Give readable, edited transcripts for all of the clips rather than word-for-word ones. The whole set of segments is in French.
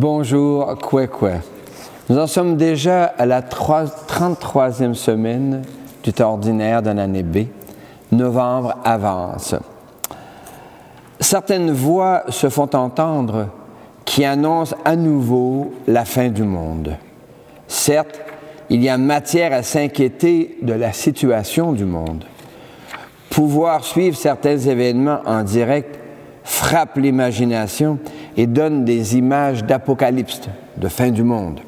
Bonjour, Kwekwe. Nous en sommes déjà à la 33e semaine du temps ordinaire de l'année B. Novembre avance. Certaines voix se font entendre qui annoncent à nouveau la fin du monde. Certes, il y a matière à s'inquiéter de la situation du monde. Pouvoir suivre certains événements en direct frappe l'imagination et donne des images d'apocalypse, de fin du monde.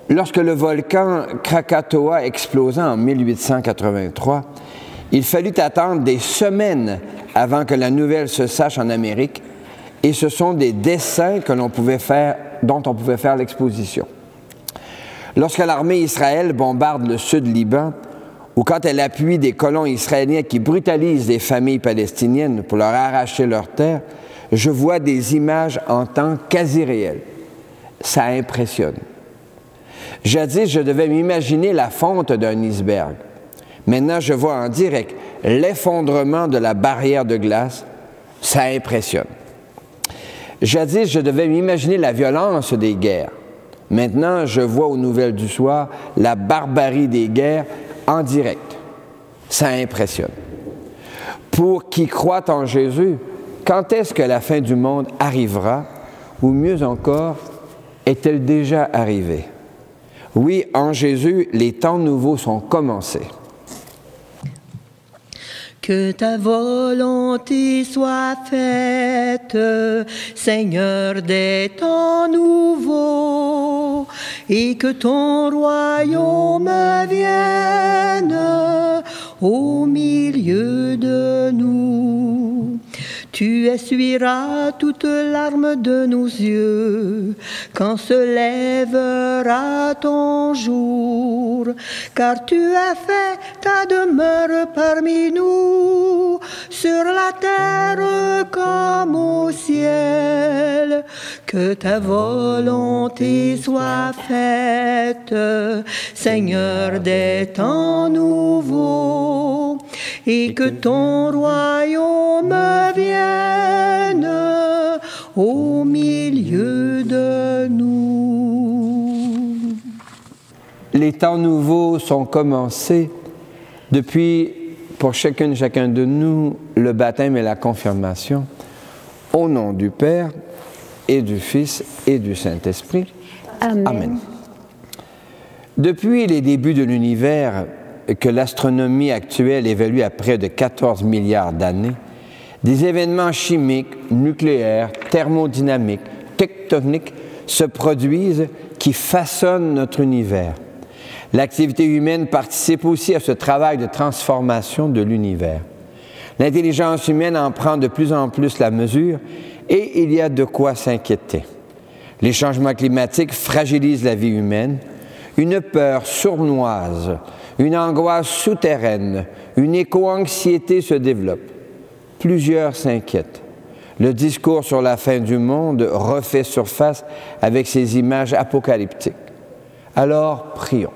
Lorsque le volcan Krakatoa explosa en 1883, il fallut attendre des semaines avant que la nouvelle se sache en Amérique, et ce sont des dessins que l'on pouvait faire, dont on pouvait faire l'exposition. Lorsque l'armée d'Israël bombarde le Sud-Liban, ou quand elle appuie des colons israéliens qui brutalisent les familles palestiniennes pour leur arracher leurs terres, je vois des images en temps quasi réel. Ça impressionne. Jadis, je devais m'imaginer la fonte d'un iceberg. Maintenant, je vois en direct l'effondrement de la barrière de glace. Ça impressionne. Jadis, je devais m'imaginer la violence des guerres. Maintenant, je vois aux nouvelles du soir la barbarie des guerres en direct. Ça impressionne. Pour qui croit en Jésus, quand est-ce que la fin du monde arrivera? Ou mieux encore, est-elle déjà arrivée? Oui, en Jésus, les temps nouveaux sont commencés. Que ta volonté soit faite, Seigneur des temps nouveaux, et que ton royaume vienne au milieu de nous. Tu essuieras toute larme de nos yeux quand se lèvera ton jour, car tu as fait ta demeure parmi nous, sur la terre comme au ciel. Que ta volonté soit faite, Seigneur des temps nouveaux, et que ton royaume vienne au milieu de nous. Les temps nouveaux sont commencés depuis, pour chacun de nous, le baptême et la confirmation, au nom du Père et du Fils et du Saint-Esprit. Amen. Amen. Depuis les débuts de l'univers, que l'astronomie actuelle évalue à près de 14 milliards d'années, des événements chimiques, nucléaires, thermodynamiques, tectoniques se produisent qui façonnent notre univers. L'activité humaine participe aussi à ce travail de transformation de l'univers. L'intelligence humaine en prend de plus en plus la mesure et il y a de quoi s'inquiéter. Les changements climatiques fragilisent la vie humaine. Une peur sournoise, une angoisse souterraine, une éco-anxiété se développe. Plusieurs s'inquiètent. Le discours sur la fin du monde refait surface avec ces images apocalyptiques. Alors, prions.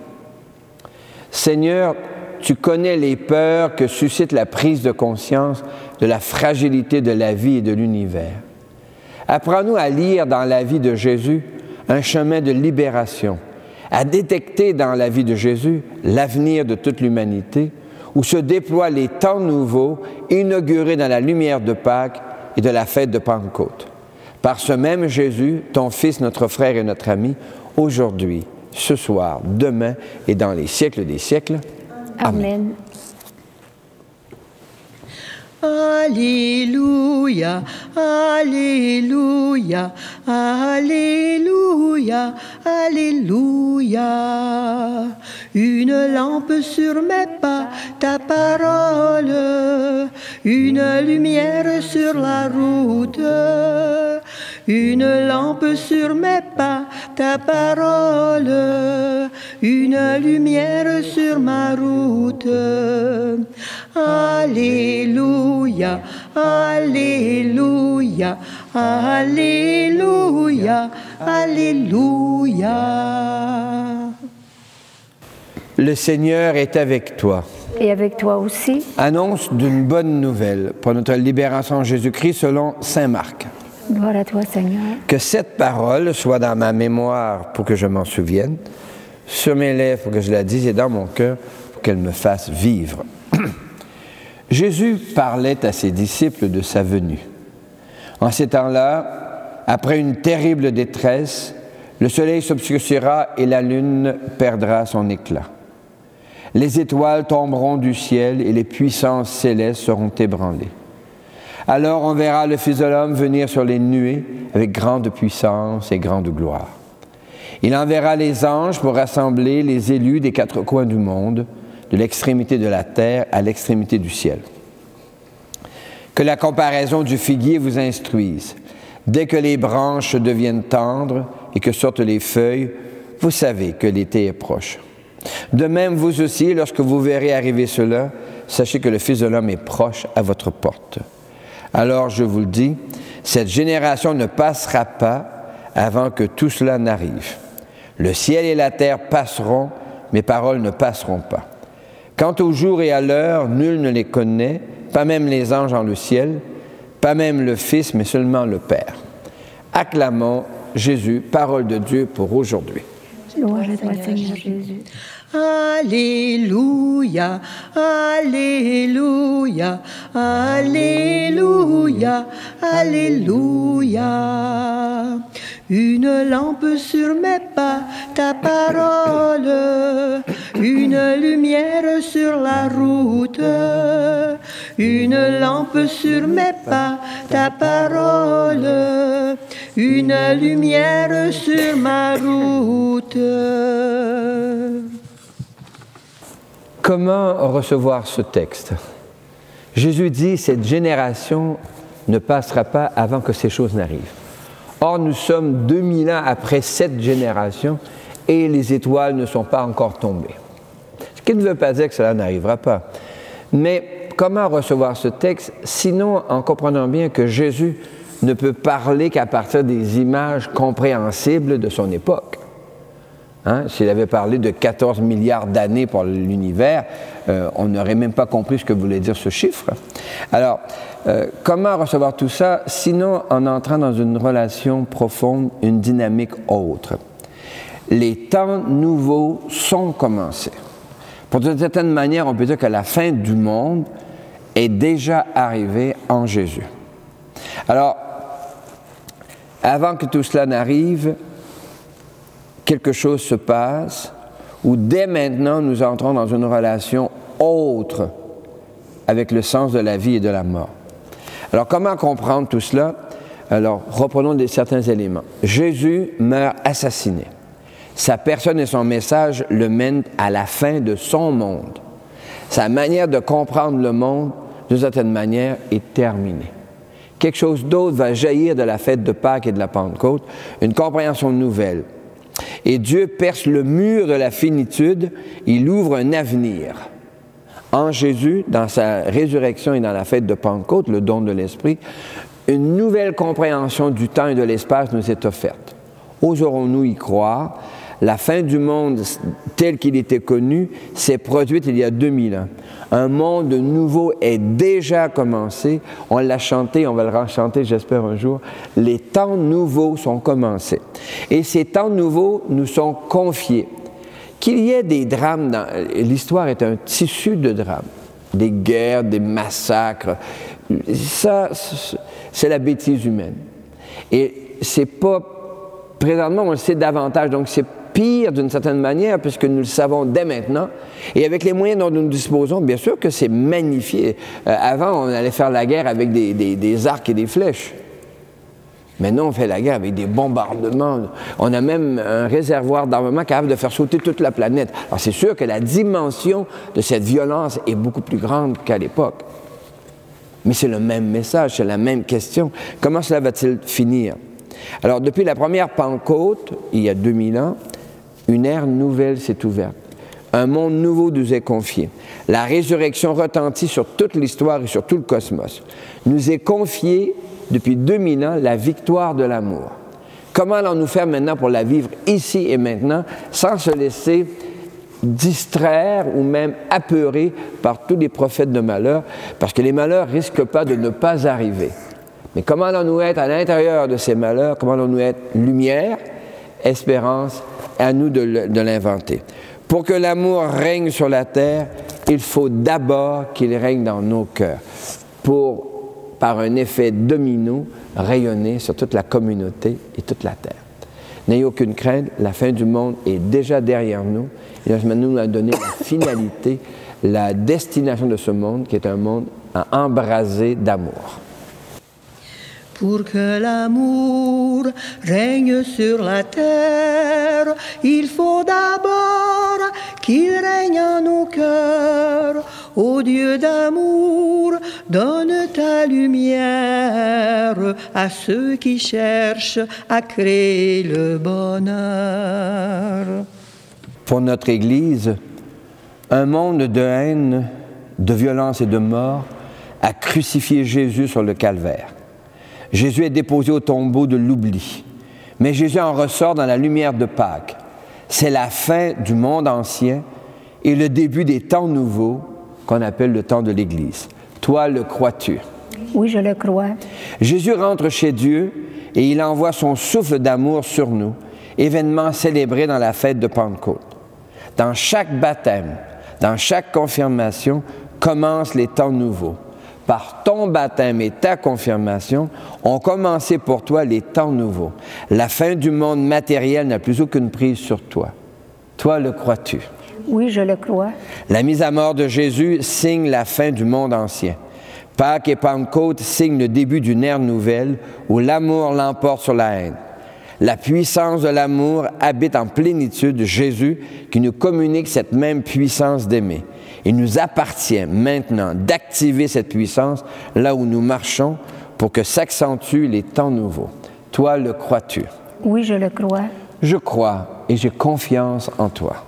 Seigneur, tu connais les peurs que suscite la prise de conscience de la fragilité de la vie et de l'univers. Apprends-nous à lire dans la vie de Jésus un chemin de libération, à détecter dans la vie de Jésus l'avenir de toute l'humanité, où se déploient les temps nouveaux inaugurés dans la lumière de Pâques et de la fête de Pentecôte. Par ce même Jésus, ton Fils, notre frère et notre ami, aujourd'hui, ce soir, demain et dans les siècles des siècles. Amen. Alléluia, Alléluia, Alléluia, Alléluia. Une lampe sur mes pas, ta parole, une lumière sur la route. Une lampe sur mes pas, ta parole, une lumière sur ma route. Alléluia, Alléluia, Alléluia, Alléluia. Le Seigneur est avec toi. Et avec toi aussi. Annonce d'une bonne nouvelle pour notre libération en Jésus-Christ selon saint Marc. Gloire à toi, Seigneur. Que cette parole soit dans ma mémoire pour que je m'en souvienne, sur mes lèvres pour que je la dise et dans mon cœur pour qu'elle me fasse vivre. Jésus parlait à ses disciples de sa venue. En ces temps-là, après une terrible détresse, le soleil s'obscurcira et la lune perdra son éclat. Les étoiles tomberont du ciel et les puissances célestes seront ébranlées. Alors on verra le Fils de l'homme venir sur les nuées avec grande puissance et grande gloire. Il enverra les anges pour rassembler les élus des quatre coins du monde, de l'extrémité de la terre à l'extrémité du ciel. Que la comparaison du figuier vous instruise. Dès que les branches deviennent tendres et que sortent les feuilles, vous savez que l'été est proche. De même, vous aussi, lorsque vous verrez arriver cela, sachez que le Fils de l'homme est proche à votre porte. Alors, je vous le dis, cette génération ne passera pas avant que tout cela n'arrive. Le ciel et la terre passeront, mes paroles ne passeront pas. Quant au jour et à l'heure, nul ne les connaît, pas même les anges en le ciel, pas même le Fils, mais seulement le Père. Acclamons Jésus, parole de Dieu pour aujourd'hui. Gloire à toi, Seigneur Jésus. Alléluia, Alléluia, Alléluia, Alléluia. Une lampe sur mes pas, ta parole, une lumière sur la route. Une lampe sur mes pas, ta parole, une lumière sur ma route. Comment recevoir ce texte? Jésus dit, cette génération ne passera pas avant que ces choses n'arrivent. Or, nous sommes 2000 ans après cette génération et les étoiles ne sont pas encore tombées. Ce qui ne veut pas dire que cela n'arrivera pas. Mais comment recevoir ce texte, sinon en comprenant bien que Jésus ne peut parler qu'à partir des images compréhensibles de son époque. S'il avait parlé de 14 milliards d'années pour l'univers, on n'aurait même pas compris ce que voulait dire ce chiffre. Alors, comment recevoir tout ça, sinon en entrant dans une relation profonde, une dynamique autre? Les temps nouveaux sont commencés. Pour d'une certaine manière, on peut dire que la fin du monde est déjà arrivée en Jésus. Alors, avant que tout cela n'arrive, quelque chose se passe où dès maintenant nous entrons dans une relation autre avec le sens de la vie et de la mort. Alors comment comprendre tout cela? Alors reprenons certains éléments. Jésus meurt assassiné. Sa personne et son message le mènent à la fin de son monde. Sa manière de comprendre le monde, d'une certaine manière, est terminée. Quelque chose d'autre va jaillir de la fête de Pâques et de la Pentecôte, une compréhension nouvelle. Et Dieu perce le mur de la finitude, il ouvre un avenir. En Jésus, dans sa résurrection et dans la fête de Pentecôte, le don de l'Esprit, une nouvelle compréhension du temps et de l'espace nous est offerte. Oserons-nous y croire? La fin du monde tel qu'il était connu s'est produite il y a 2000 ans. Un monde nouveau est déjà commencé. On l'a chanté, on va le rechanter, j'espère un jour. Les temps nouveaux sont commencés. Et ces temps nouveaux nous sont confiés. Qu'il y ait des drames, l'histoire est un tissu de drames. Des guerres, des massacres. Ça, c'est la bêtise humaine. Et c'est pas... Présentement, on le sait davantage, donc c'est pire d'une certaine manière, puisque nous le savons dès maintenant. Et avec les moyens dont nous disposons, bien sûr que c'est magnifié. Avant, on allait faire la guerre avec des arcs et des flèches. Maintenant, on fait la guerre avec des bombardements. On a même un réservoir d'armement capable de faire sauter toute la planète. Alors, c'est sûr que la dimension de cette violence est beaucoup plus grande qu'à l'époque. Mais c'est le même message, c'est la même question. Comment cela va-t-il finir? Alors, depuis la première Pentecôte, il y a 2000 ans, une ère nouvelle s'est ouverte. Un monde nouveau nous est confié. La résurrection retentit sur toute l'histoire et sur tout le cosmos. Nous est confié, depuis 2000 ans, la victoire de l'amour. Comment allons-nous faire maintenant pour la vivre ici et maintenant, sans se laisser distraire ou même apeurer par tous les prophètes de malheur, parce que les malheurs ne risquent pas de ne pas arriver. Mais comment allons-nous être à l'intérieur de ces malheurs? Comment allons-nous être lumière, espérance? À nous de l'inventer. Pour que l'amour règne sur la terre, il faut d'abord qu'il règne dans nos cœurs, pour, par un effet domino, rayonner sur toute la communauté et toute la terre. N'ayez aucune crainte, la fin du monde est déjà derrière nous. Et là, nous a donné la finalité, la destination de ce monde, qui est un monde embrasé d'amour. Pour que l'amour règne sur la terre, il faut d'abord qu'il règne en nos cœurs. Ô Dieu d'amour, donne ta lumière à ceux qui cherchent à créer le bonheur. Pour notre Église, un monde de haine, de violence et de mort a crucifié Jésus sur le calvaire. Jésus est déposé au tombeau de l'oubli, mais Jésus en ressort dans la lumière de Pâques. C'est la fin du monde ancien et le début des temps nouveaux qu'on appelle le temps de l'Église. Toi, le crois-tu? Oui, je le crois. Jésus rentre chez Dieu et il envoie son souffle d'amour sur nous, événement célébré dans la fête de Pentecôte. Dans chaque baptême, dans chaque confirmation, commencent les temps nouveaux. Par ton baptême et ta confirmation, ont commencé pour toi les temps nouveaux. La fin du monde matériel n'a plus aucune prise sur toi. Toi, le crois-tu? Oui, je le crois. La mise à mort de Jésus signe la fin du monde ancien. Pâques et Pentecôte signent le début d'une ère nouvelle où l'amour l'emporte sur la haine. La puissance de l'amour habite en plénitude Jésus qui nous communique cette même puissance d'aimer. Il nous appartient maintenant d'activer cette puissance là où nous marchons pour que s'accentuent les temps nouveaux. Toi, le crois-tu? Oui, je le crois. Je crois et j'ai confiance en toi.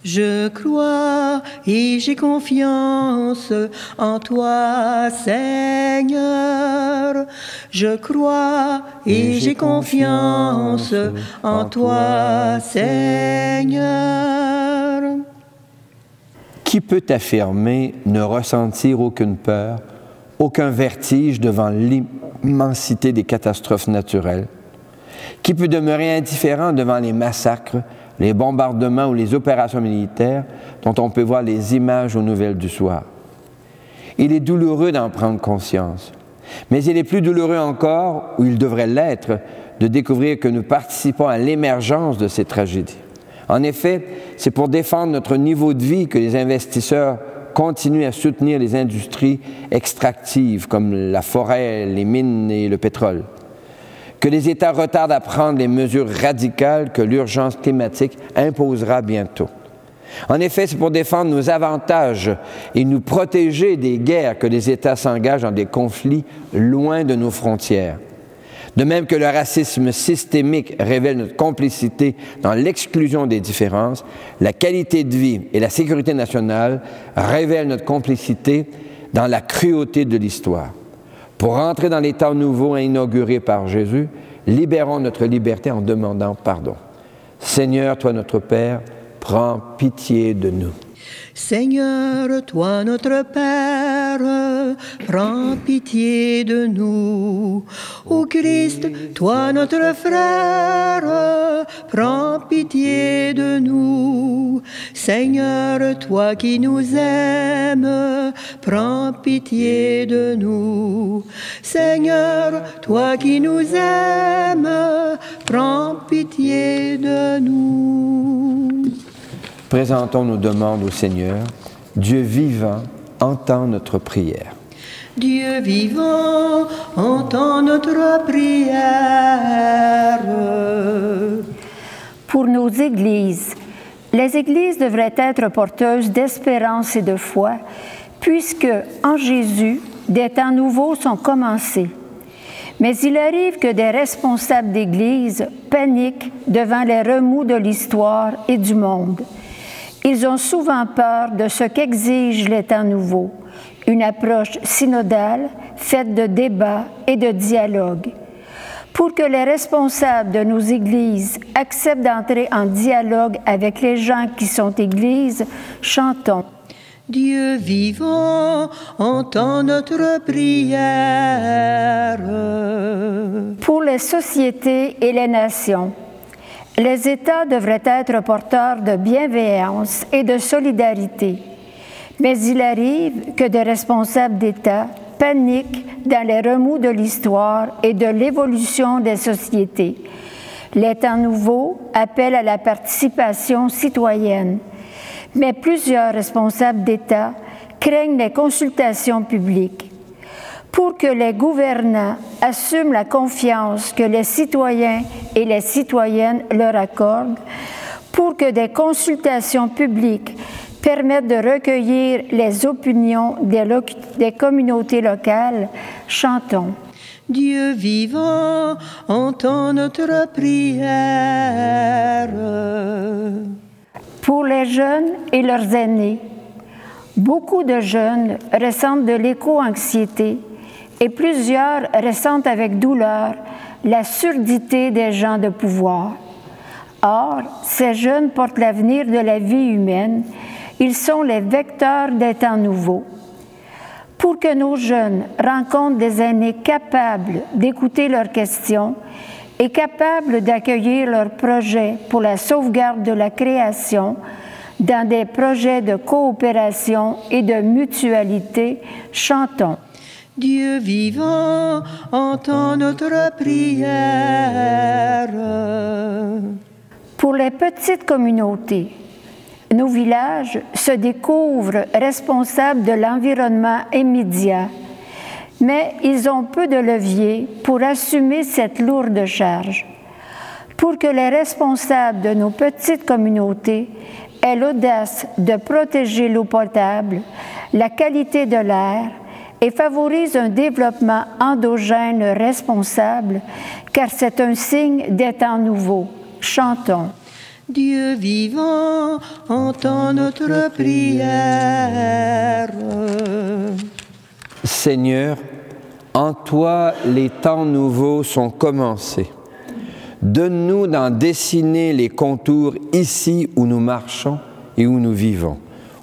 Je crois et j'ai confiance en toi, Seigneur. Je crois et j'ai confiance en toi, Seigneur. Qui peut affirmer ne ressentir aucune peur, aucun vertige devant l'immensité des catastrophes naturelles? Qui peut demeurer indifférent devant les massacres, les bombardements ou les opérations militaires dont on peut voir les images aux nouvelles du soir? Il est douloureux d'en prendre conscience, mais il est plus douloureux encore, ou il devrait l'être, de découvrir que nous participons à l'émergence de ces tragédies. En effet, c'est pour défendre notre niveau de vie que les investisseurs continuent à soutenir les industries extractives comme la forêt, les mines et le pétrole. Que les États retardent à prendre les mesures radicales que l'urgence climatique imposera bientôt. En effet, c'est pour défendre nos avantages et nous protéger des guerres que les États s'engagent dans des conflits loin de nos frontières. De même que le racisme systémique révèle notre complicité dans l'exclusion des différences, la qualité de vie et la sécurité nationale révèlent notre complicité dans la cruauté de l'histoire. Pour entrer dans les temps nouveaux inaugurés par Jésus, libérons notre liberté en demandant pardon. Seigneur, toi notre Père, prends pitié de nous. Seigneur, toi notre Père, prends pitié de nous. Ô Christ, toi notre frère, prends pitié de nous. Seigneur, toi qui nous aimes, prends pitié de nous. Seigneur, toi qui nous aimes, prends pitié de nous. Présentons nos demandes au Seigneur. Dieu vivant, entend notre prière. Dieu vivant, entend notre prière. Pour nos églises, les églises devraient être porteuses d'espérance et de foi, puisque, en Jésus, des temps nouveaux sont commencés. Mais il arrive que des responsables d'église paniquent devant les remous de l'histoire et du monde. Ils ont souvent peur de ce qu'exigent les temps nouveaux, une approche synodale faite de débats et de dialogue. Pour que les responsables de nos églises acceptent d'entrer en dialogue avec les gens qui sont églises, chantons. Dieu vivant, entends notre prière. Pour les sociétés et les nations, les États devraient être porteurs de bienveillance et de solidarité. Mais il arrive que des responsables d'État paniquent dans les remous de l'histoire et de l'évolution des sociétés. Les temps nouveaux appellent à la participation citoyenne, mais plusieurs responsables d'État craignent les consultations publiques. Pour que les gouvernants assument la confiance que les citoyens et les citoyennes leur accordent, pour que des consultations publiques permettent de recueillir les opinions des communautés locales, chantons. Dieu vivant, entends notre prière. Pour les jeunes et leurs aînés, beaucoup de jeunes ressentent de l'éco-anxiété et plusieurs ressentent avec douleur la surdité des gens de pouvoir. Or, ces jeunes portent l'avenir de la vie humaine. Ils sont les vecteurs des temps nouveaux. Pour que nos jeunes rencontrent des aînés capables d'écouter leurs questions et capables d'accueillir leurs projets pour la sauvegarde de la création dans des projets de coopération et de mutualité, chantons. Dieu vivant, entends notre prière. Pour les petites communautés, nos villages se découvrent responsables de l'environnement immédiat, mais ils ont peu de levier pour assumer cette lourde charge. Pour que les responsables de nos petites communautés aient l'audace de protéger l'eau potable, la qualité de l'air et favorisent un développement endogène responsable, car c'est un signe des temps nouveaux. Chantons. Dieu vivant, entends notre prière. Seigneur, en toi les temps nouveaux sont commencés. Donne-nous d'en dessiner les contours ici où nous marchons et où nous vivons,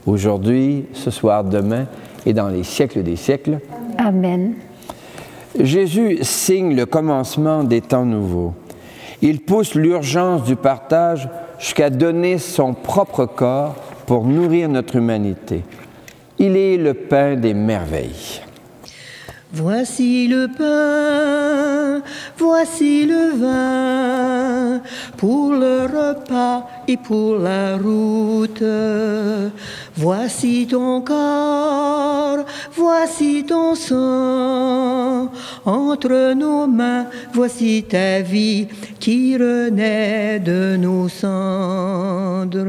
aujourd'hui, ce soir, demain et dans les siècles des siècles. Amen. Jésus signe le commencement des temps nouveaux. Il pousse l'urgence du partage jusqu'à donner son propre corps pour nourrir notre humanité. Il est le pain des merveilles. Voici le pain, voici le vin, pour le repas et pour la route. Voici ton corps, voici ton sang, entre nos mains, voici ta vie qui renaît de nos cendres.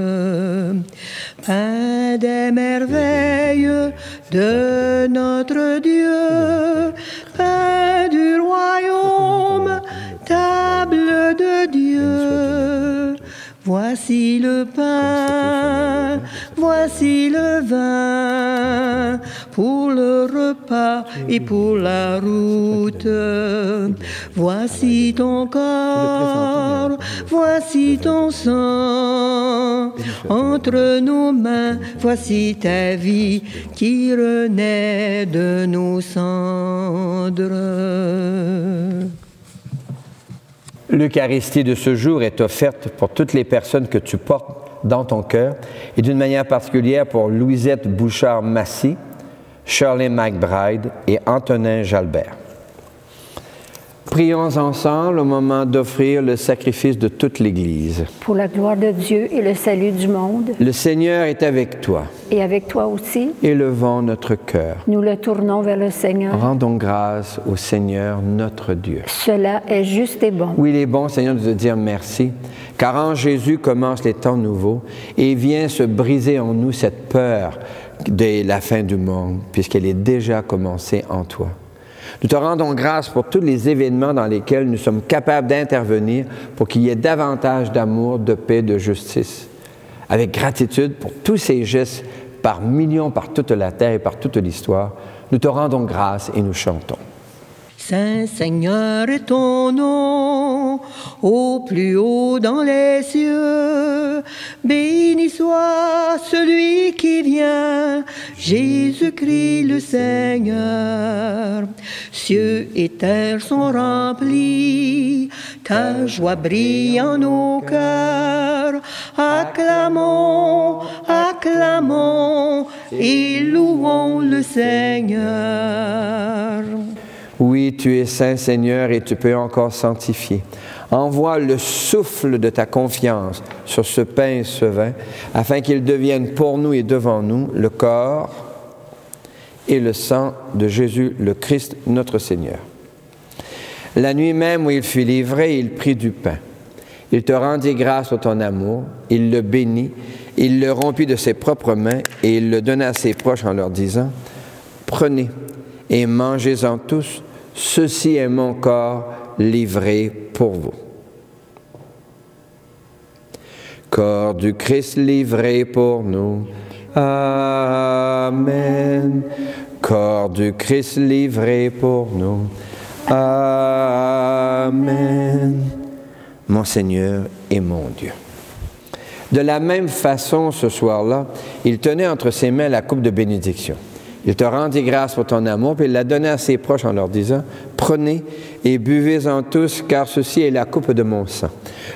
Pain des merveilles de notre Dieu, pain du royaume, table de Dieu. Voici le pain, voici le vin, pour le repas et pour la route. Voici ton corps, voici ton sang, entre nos mains, voici ta vie qui renaît de nos cendres. L'Eucharistie de ce jour est offerte pour toutes les personnes que tu portes dans ton cœur et d'une manière particulière pour Louisette Bouchard-Massy, Shirley McBride et Antonin Jalbert. Prions ensemble au moment d'offrir le sacrifice de toute l'Église. Pour la gloire de Dieu et le salut du monde. Le Seigneur est avec toi. Et avec toi aussi. Élevons notre cœur. Nous le tournons vers le Seigneur. Rendons grâce au Seigneur notre Dieu. Cela est juste et bon. Oui, il est bon, Seigneur, de te dire merci, car en Jésus commencent les temps nouveaux et vient se briser en nous cette peur de la fin du monde, puisqu'elle est déjà commencée en toi. Nous te rendons grâce pour tous les événements dans lesquels nous sommes capables d'intervenir pour qu'il y ait davantage d'amour, de paix, de justice. Avec gratitude pour tous ces gestes par millions, par toute la terre et par toute l'histoire, nous te rendons grâce et nous chantons. Saint Seigneur est ton nom, au plus haut dans les cieux. Béni soit celui qui vient Jésus-Christ le Seigneur. Cieux et terre sont remplis, ta joie brille en nos cœurs. Acclamons, acclamons et louons le Seigneur. Oui, tu es saint, Seigneur, et tu peux encore sanctifier. Envoie le souffle de ta confiance sur ce pain et ce vin, afin qu'ils deviennent pour nous et devant nous le corps et le sang de Jésus le Christ, notre Seigneur. La nuit même où il fut livré, il prit du pain. Il te rendit grâce pour ton amour, il le bénit, il le rompit de ses propres mains et il le donna à ses proches en leur disant, « Prenez et mangez-en tous, ceci est mon corps livré pour vous. » Corps du Christ livré pour nous. Amen. Corps du Christ livré pour nous. Amen. Mon Seigneur et mon Dieu. De la même façon, ce soir-là, il tenait entre ses mains la coupe de bénédiction. Il te rendit grâce pour ton amour, puis il la donna à ses proches en leur disant, « Prenez et buvez-en tous, car ceci est la coupe de mon sang,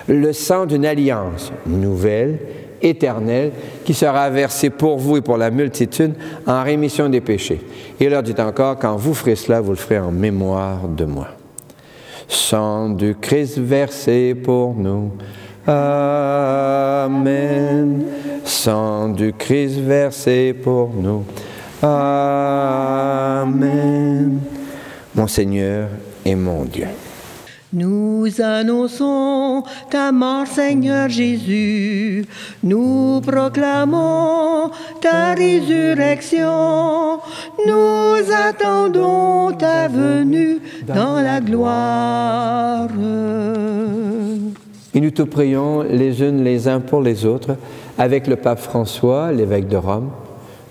le sang d'une alliance nouvelle, éternelle, qui sera versée pour vous et pour la multitude en rémission des péchés. » Et il leur dit encore, « Quand vous ferez cela, vous le ferez en mémoire de moi. » Sang du Christ versé pour nous. Amen. Sang du Christ versé pour nous. Amen. Mon Seigneur et mon Dieu. Nous annonçons ta mort, Seigneur Jésus. Nous proclamons ta résurrection. Nous attendons ta venue dans la gloire. Et nous te prions les unes les uns pour les autres, avec le pape François, l'évêque de Rome,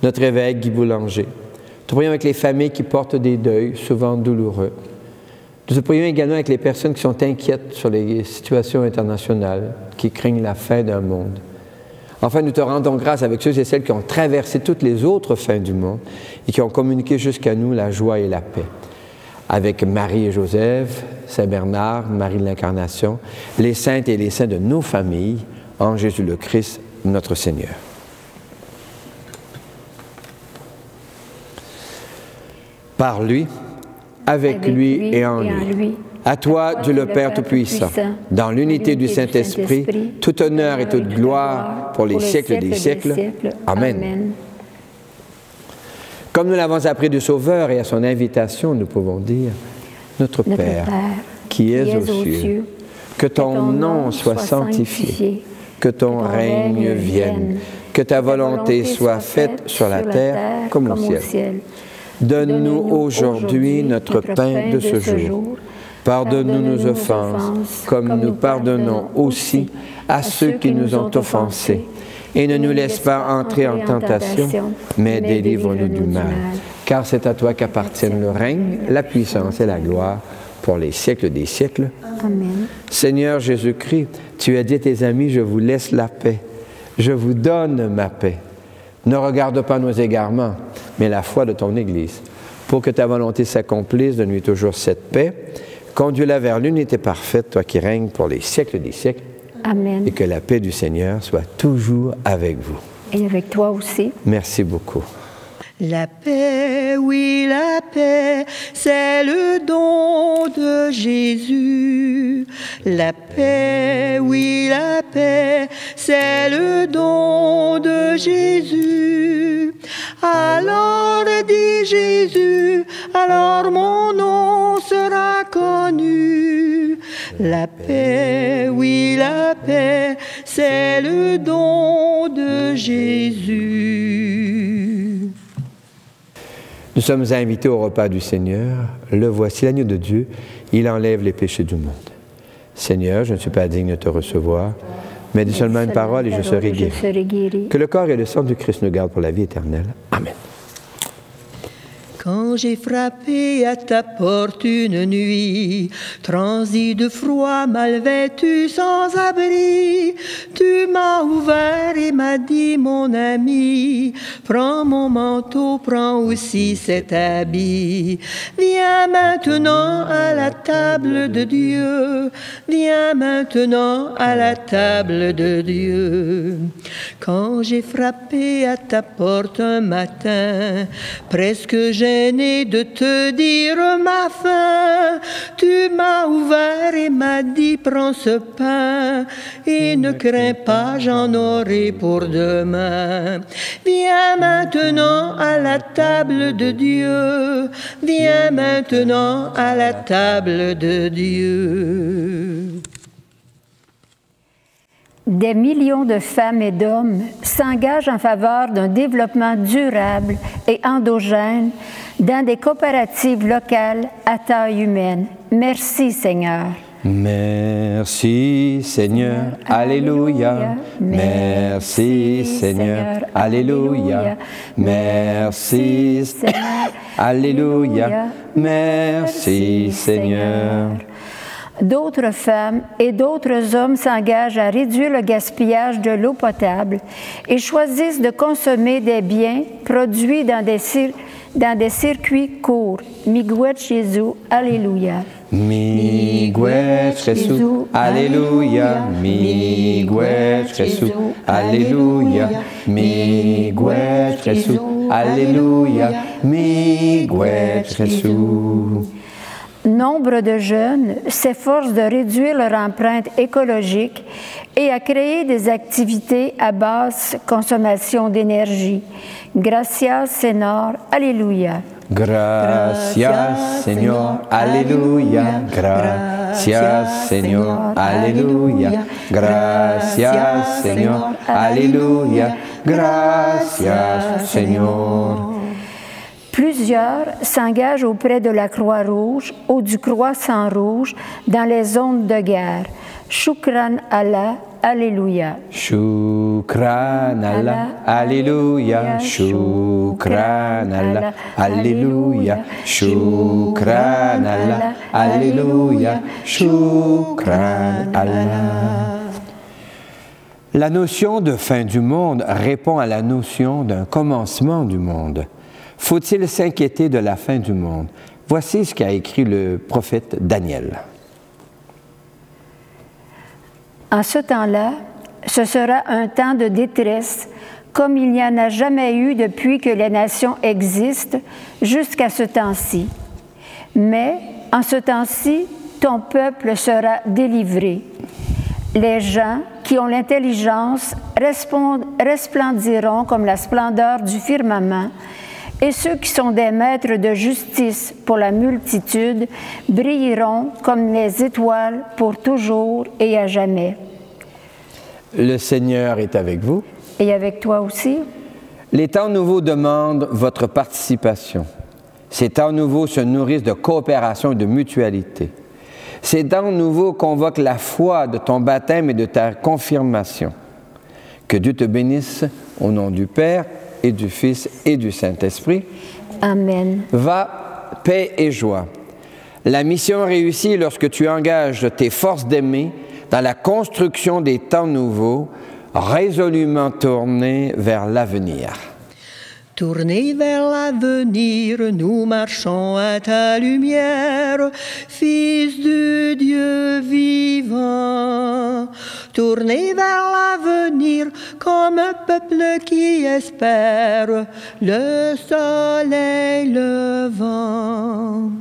notre évêque Guy Boulanger. Nous te prions avec les familles qui portent des deuils, souvent douloureux. Nous te prions également avec les personnes qui sont inquiètes sur les situations internationales, qui craignent la fin d'un monde. Enfin, nous te rendons grâce avec ceux et celles qui ont traversé toutes les autres fins du monde et qui ont communiqué jusqu'à nous la joie et la paix. Avec Marie et Joseph, Saint Bernard, Marie de l'Incarnation, les saintes et les saints de nos familles, en Jésus le Christ, notre Seigneur. Par lui, avec lui et en lui. À toi, Dieu le Père Tout-Puissant, dans l'unité du Saint-Esprit, tout honneur et toute gloire pour les siècles des siècles. Amen. Comme nous l'avons appris du Sauveur et à son invitation, nous pouvons dire, Notre Père, qui es aux cieux, que ton nom soit sanctifié, que ton règne vienne, que ta volonté soit faite sur la terre comme au ciel. Donne-nous aujourd'hui notre pain de ce jour. Pardonne-nous nos offenses, comme nous pardonnons aussi à ceux qui nous ont offensés. Et ne nous laisse pas entrer en tentation, mais délivre-nous du mal. Car c'est à toi qu'appartiennent le règne, la puissance et la gloire pour les siècles des siècles. Amen. Seigneur Jésus-Christ, tu as dit à tes amis, je vous laisse la paix. Je vous donne ma paix. Ne regarde pas nos égarements, mais la foi de ton Église. Pour que ta volonté s'accomplisse, donne-lui toujours cette paix. Conduis-la vers l'unité parfaite, toi qui règnes pour les siècles des siècles. Amen. Et que la paix du Seigneur soit toujours avec vous. Et avec toi aussi. Merci beaucoup. La paix, oui, la paix, c'est le don de Jésus. La paix, oui, la paix, c'est le don de Jésus. Alors dit Jésus, alors mon nom sera connu. La paix, oui, la paix, c'est le don de Jésus. Nous sommes invités au repas du Seigneur. Le voici, l'agneau de Dieu. Il enlève les péchés du monde. Seigneur, je ne suis pas digne de te recevoir, mais dis seulement une parole et je serai guéri. Que le corps et le sang du Christ nous gardent pour la vie éternelle. Amen. Quand j'ai frappé à ta porte une nuit, transi de froid, mal vêtu, sans abri, tu m'as ouvert et m'as dit, mon ami, prends mon manteau, prends aussi cet habit. Viens maintenant à la table de Dieu, viens maintenant à la table de Dieu. Quand j'ai frappé à ta porte un matin, presque gêné de te dire ma faim, tu m'as ouvert et m'as dit, prends ce pain et ne crains pas, j'en aurai pour demain. Viens maintenant à la table de Dieu, viens maintenant à la table de Dieu. Des millions de femmes et d'hommes s'engagent en faveur d'un développement durable et endogène dans des coopératives locales à taille humaine. Merci, Seigneur. Merci, Seigneur. Alléluia. Merci, Seigneur. Alléluia. Merci, Seigneur. Alléluia. Merci, Seigneur. D'autres femmes et d'autres hommes s'engagent à réduire le gaspillage de l'eau potable et choisissent de consommer des biens produits dans des circuits courts. Miigwech Jésus, Alléluia. Miigwech Jésus, Alléluia. Miigwech Jésus, Alléluia. Miigwech Jésus, Alléluia. Miigwech Jésus. Nombre de jeunes s'efforcent de réduire leur empreinte écologique et à créer des activités à basse consommation d'énergie. Gracias, Señor. Alléluia. Gracias, Señor. Alléluia. Gracias, Señor. Alléluia. Gracias, Señor. Alléluia. Gracias, Señor. Plusieurs s'engagent auprès de la Croix-Rouge ou du Croissant Rouge dans les zones de guerre. Shukran Allah, Alléluia. Shukran Allah, Alléluia. Shukran Allah, Alléluia. Shukran Allah, Alléluia. Shukran Allah. La notion de fin du monde répond à la notion d'un commencement du monde. Faut-il s'inquiéter de la fin du monde? Voici ce qu'a écrit le prophète Daniel. En ce temps-là, ce sera un temps de détresse, comme il n'y en a jamais eu depuis que les nations existent jusqu'à ce temps-ci. Mais en ce temps-ci, ton peuple sera délivré. Les gens qui ont l'intelligence resplendiront comme la splendeur du firmament, et ceux qui sont des maîtres de justice pour la multitude brilleront comme les étoiles pour toujours et à jamais. Le Seigneur est avec vous. Et avec toi aussi. Les temps nouveaux demandent votre participation. Ces temps nouveaux se nourrissent de coopération et de mutualité. Ces temps nouveaux convoquent la foi de ton baptême et de ta confirmation. Que Dieu te bénisse au nom du Père et du Fils et du Saint-Esprit. Amen. Va, paix et joie. La mission réussit lorsque tu engages tes forces d'aimer dans la construction des temps nouveaux, résolument tournés vers l'avenir. Tournés vers l'avenir, nous marchons à ta lumière, Fils de Dieu vivant. Tournés vers l'avenir, comme un peuple qui espère le soleil levant.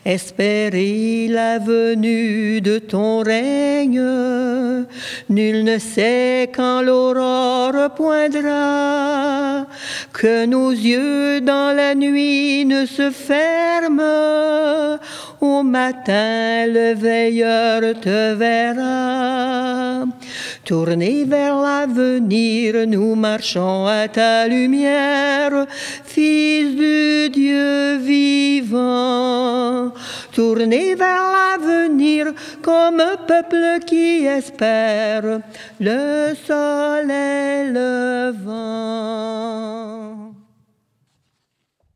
Espérer la venue de ton règne, nul ne sait quand l'aurore poindra, que nos yeux dans la nuit ne se ferment, au matin le veilleur te verra. Tournés vers l'avenir, nous marchons à ta lumière, Fils de Dieu vivant. Tournés vers l'avenir, comme un peuple qui espère le soleil levant.